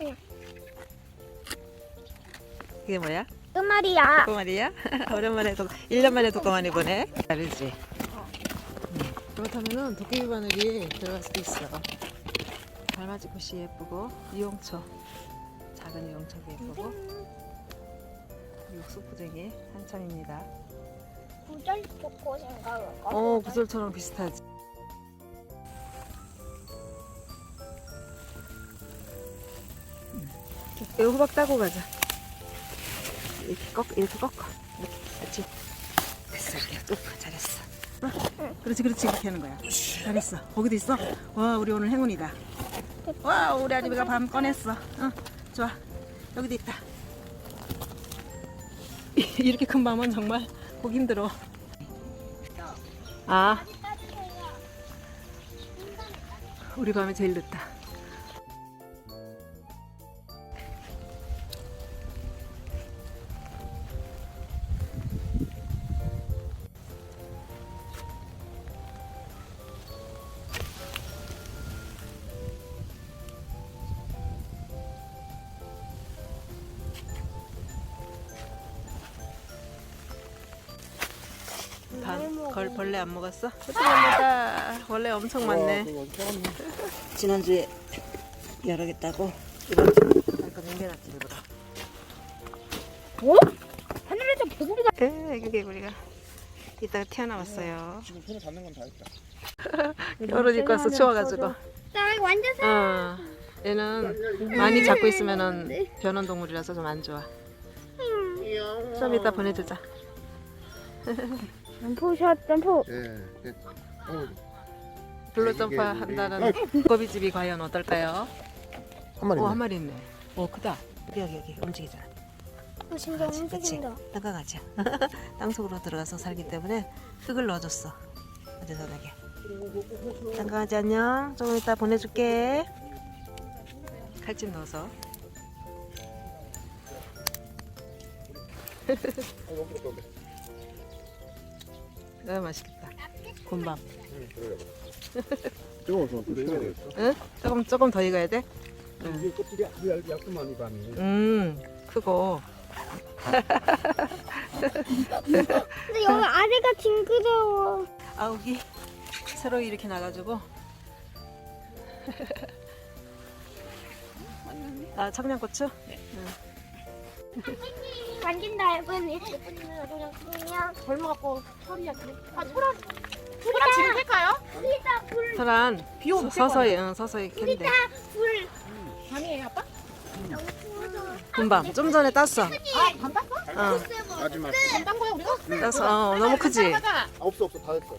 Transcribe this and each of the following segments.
응. 이게 뭐야? 끝말이야. 독거말이야? 오랜만에 1년 만에 독거말이 보네. 다르지? 그렇다면은 도깨비 바늘이 들어갈 수도 있어. 달맞이 꽃이 예쁘고 이용초, 작은 이용초도 예쁘고 육수부쟁이 한참입니다. 구절 좋고 생각을. 구슬처럼 비슷하지. 이거 호박 따고 가자. 이렇게 꺾어. 이렇게, 그렇지. 됐어, 이렇게 뚝, 잘했어. 그렇지, 이렇게 하는 거야. 잘했어. 거기도 있어? 와, 우리 오늘 행운이다. 와, 우리 아리비가 밤 꺼냈어. 좋아. 여기도 있다. 이렇게 큰 밤은 정말 보기 힘들어. 아, 우리 밤이 제일 늦다. 벌레 안 먹었어? 호두입니다. 벌레 엄청 많네. 지난주에 여러 개 따고 이번 주 할거 남겨놨지 일부러. 뭐? 하늘에서 개구리가. 이게 개구리가 이따가 튀어나왔어요. 지금 손을 잡는 건 다 했다. 겨울 입고 와서 추워가지고. 나 이거 완전 사. 얘는 많이 잡고 있으면은 변온동물이라서 좀 안 좋아. 좀 이따 보내주자. 점프샷 점프. 예. 블루 점프 한다는 고비집이 과연 어떨까요? 한 마리. 한 마리 있네. 크다. 여기 움직이잖아. 진짜 그치. 움직인다. 땅강아지야. 땅속으로 들어가서 살기 때문에 흙을 넣어줬어. 어디서나게. 땅강아지 안녕. 조금 이따 보내줄게. 칼집 넣어서. 맛있겠다. 곰밥. 응? 조금 더 익어야 돼? 이게 껍질이 아주 얇구만 이 밤이. 크고. 근데 여기 아래가 징그러워. 아욱이 새로 이렇게 나가지고. 청양고추? 만진다 예쁜이. 그냥 젊어갖고 철이야 그래. 소라 소라 지금 캘까요? 우리다 불. 소란 비 오면 서서히 캔대. 불. 밤이에요 아빠? 금방 좀 전에 땄어. 밤 땄어? 마지막. 밤딴 거야 우리가? 땄어. 너무 크지? 없어 다 했어.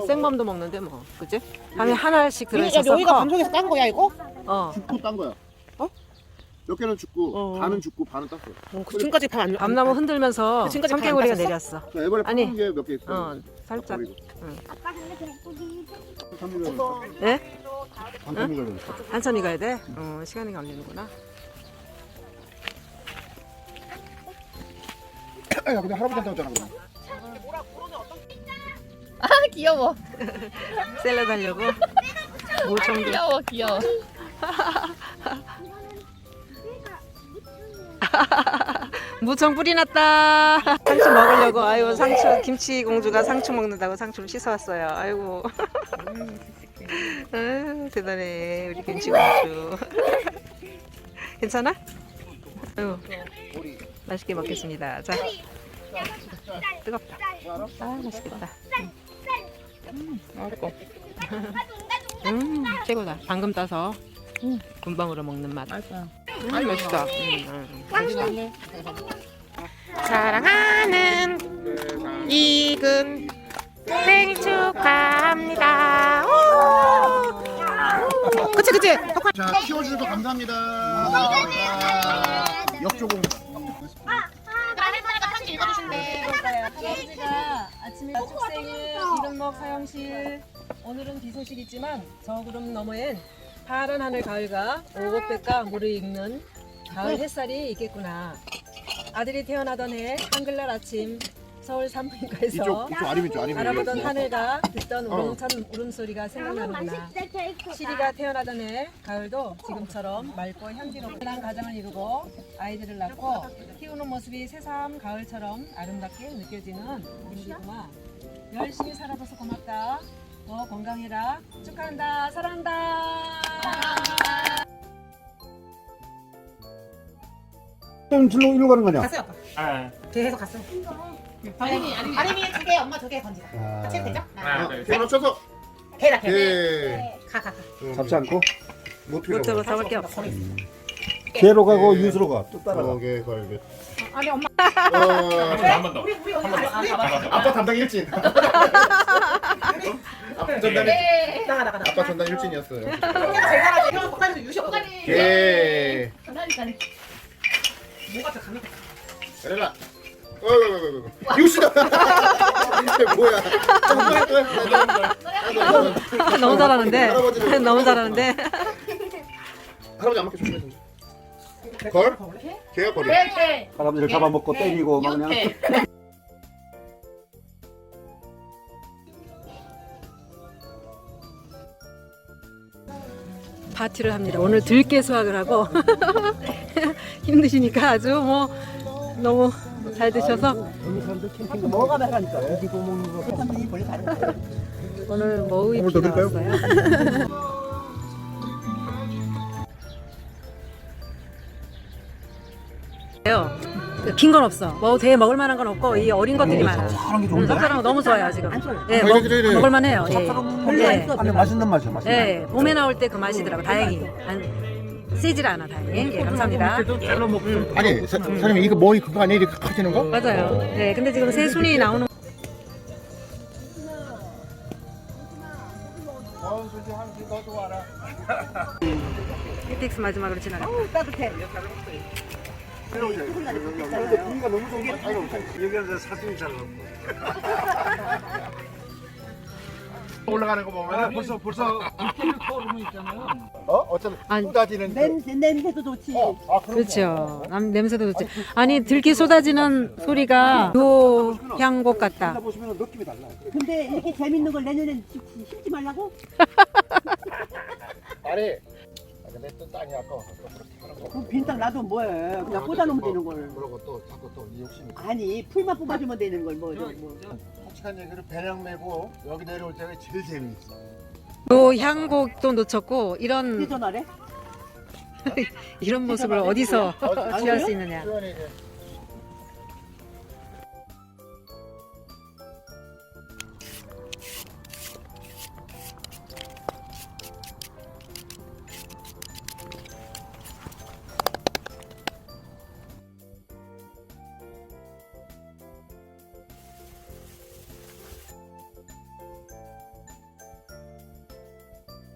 생밤도 먹는데 뭐, 그지? 밤에 하나씩 들어있어서 여기가 커. 방송에서 딴 거야 이거? 죽고 딴 거야. 몇 개는 죽고 반은 죽고 반은 땄어. 지금까지 밤안 밤나무 흔들면서 지금까지 청개구리가 안 땄었어? 내렸어. 자, 이번에 아니. 파는 게 몇 개 있어. 살짝. 아빠 근데 개꿀이. 네? 반탄미가 좀. 한참이 가야 돼? 시간이 걸리는구나. 야, 근데 할아버지한테 왔잖아 그럼. 아 귀여워. 샐러드 하려고. 모청도. 귀여워. 무청 뿌리 났다. 상추 먹으려고. 아유, 상추 김치 공주가 상추 먹는다고 상추를 씻어왔어요. 아이고. 아유, 대단해 우리 김치 공주. 괜찮아? 아유, 맛있게 먹겠습니다. 자, 뜨겁다. 맛있겠다. 맛있고. 최고다. 방금 따서 군방으로 먹는 맛. 맛있다. 사랑하는 이근 생일 축하합니다. 그치. 자, 키워주셔서 감사합니다. 역조공. 나래가 편지 읽어주신대. 아버지가 아침에 축생일 이른목 사형실. 오늘은 비 소식이지만 저 구름 너머엔 파란 하늘 가을과 오곡백과 물을 읽는 가을 햇살이 있겠구나. 아들이 태어나던 해 한글날 아침 서울 산부인과에서 이쪽 아림 바라보던 하늘과 듣던 우렁찬 울음소리가 생각나는구나. 케이크다. 시리가 태어나던 해 가을도 지금처럼 맑고 향기로운 가정을 이루고 아이들을 낳고 키우는 모습이 새삼 가을처럼 아름답게 느껴지는 우리 시구마. 열심히 살아줘서 고맙다. 더 건강해라. 축하한다. 사랑한다. 일로 가는 거냐? 갔어요 아빠. 아, 계속 갔어요. 다리미 2개, 엄마 2개 건지다. 같이 해도 되죠? 손 쳐서 개다 개. 개. 가. 잡지 않고 못 필요 저거 잡을 게 없어. 개로 가고 유수로 가. 또 따라가. 개 걸게. 아니 엄마. 한 번 더. 우리 언니 아빠 담당 일진. 아빠 전담 네. 나가. 아빠 전담 일진이었어요. 제일 잘하지. 형 거기서 유셔. 개. 장난이잖아. 뭐가 더 강력? 그래라. 유시다. 이게 뭐야? 너무 잘하는데. 너무 잘하는데. 할아버지 안 맞게 조심해. 걸? 개야 걸이. 개. 사람들을 잡아먹고 때리고 막 그냥. 파티를 합니다. 오늘 들깨 수확을 하고 힘드시니까 아주 뭐 너무 잘 드셔서 뭐가 나가니까. 고기도 먹는 거. 사람들이 벌 가는 거야. 오늘 머위 오늘 더 비 드릴까요? 나왔어요. 긴 건 없어. 뭐 되게 먹을 만한 건 없고 이 어린 것들이 많아. sap사랑 너무 좋아요 지금. 예, 먹을 만해요. 예. 아니 맛있는 맛이야. 맛있는 예, 봄에 나올 때 그 맛이더라고. 다행히. 세질 않아 다행히. 예, 감사합니다. 아니 사장님 이거 뭐 그거 아니야 이렇게 커지는 거? 맞아요. 예, 근데 지금 새순이 나오는. KTX 마지막으로 지나가. 따뜻해. 분위기가 너무 좋은 거 아니야? 여기는 사진이 잘 나고. 올라가는 거 보면 벌써 불길을 떠오르면 있잖아요. 어차피 아니, 쏟아지는 냄새도 좋지. 그렇죠. 냄새도 좋지. 아니 들기 쏟아지는 소리가 요향곡 같다. 보시면 느낌이 달라. 근데 이렇게 재밌는 걸 내년엔 심지 말라고? 아니 근데 또 땅이 아까워서 또 그렇게 하는 거. 그럼 빈땅 놔두면 뭐해? 그냥 꽂아놓으면 되는 걸. 그러고 또 자꾸 또 이 욕심이. 아니 풀만 뽑아주면 되는 걸 뭐. 솔직한 얘기를 배낭 메고 여기 내려올 때가 제일 재미있어. 요 향곡도 놓쳤고 이런 전화래? 이런 모습을 어디서 취할 수 있느냐. 수현이 이제